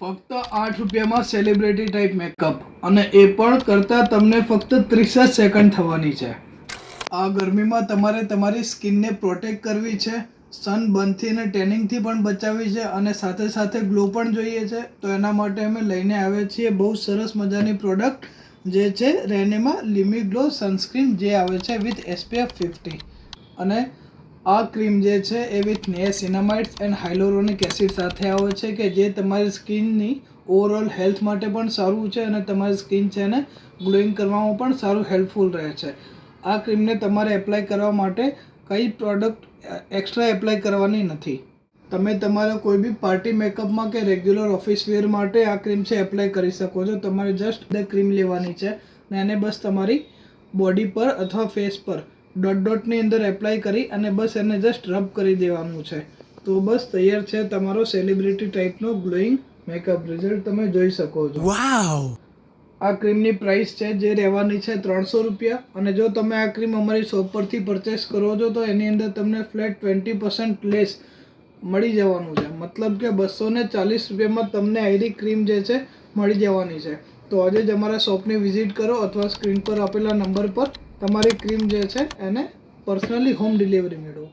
ફક્ત 8 રૂપિયામાં celebrity type makeup, અને એ પણ કરતા તમને ફક્ત 30 જ સેકન્ડ થવાની છે. આ ગરમીમાં તમારે તમારી સ્કિનને પ્રોટેક્ટ કરવી છે, સનબર્નથી અને ટેનિંગથી પણ બચાવવી છે, અને સાથે સાથે ગ્લો પણ જોઈએ છે. તો એના માટે અમે લઈને આવ્યા છીએ બહુ સરસ મજાની પ્રોડક્ટ, જે છે રેનેમાં લિમી ગ્લો સનસ્ક્રીન, જે આવે છે વિથ SPF 50. અને આ ક્રીમ જે છે એ વિથ નિયાસિનામાઇડ્સ એન્ડ હાઇલોરોનિક એસિડ સાથે આવે છે, કે જે તમારી સ્કિનની ઓવરઓલ હેલ્થ માટે પણ સારું છે, અને તમારી સ્કિન છે એને ગ્લોઈંગ કરવામાં પણ સારું હેલ્પફુલ રહે છે. આ ક્રીમને તમારે એપ્લાય કરવા માટે કઈ પ્રોડક્ટ એક્સ્ટ્રા એપ્લાય કરવાની નથી. તમે તમારા કોઈ બી પાર્ટી મેકઅપમાં કે રેગ્યુલર ઓફિસ વેર માટે આ ક્રીમ છે એપ્લાય કરી શકો છો. તમારે જસ્ટ ક્રીમ લેવાની છે અને એને બસ તમારી બોડી પર અથવા ફેસ પર ડોટની અંદર એપ્લાય કરી અને બસ એને જસ્ટ રબ કરી દેવાનું છે. તો બસ તૈયાર છે તમારો સેલિબ્રિટી ટાઈપનો ગ્લોઈંગ મેકઅપ. રિઝલ્ટ તમે જોઈ શકો છો. વાવ! આ ક્રીમની પ્રાઇસ છે જે રહેવાની છે 300 રૂપિયા. અને જો તમે આ ક્રીમ અમારી શોપ પરથી પરચેસ કરો છો તો એની અંદર તમને ફ્લેટ 20% લેસ મળી જવાનું છે. મતલબ કે 240 રૂપિયામાં તમને આયરી ક્રીમ જે છે મળી જવાની છે. તો આજે જ અમારા શોપની વિઝિટ કરો અથવા સ્ક્રીન પર આપેલા નંબર પર તમારી ક્રીમ જે છે એને પર્સનલી હોમ ડિલિવરી મેળવો.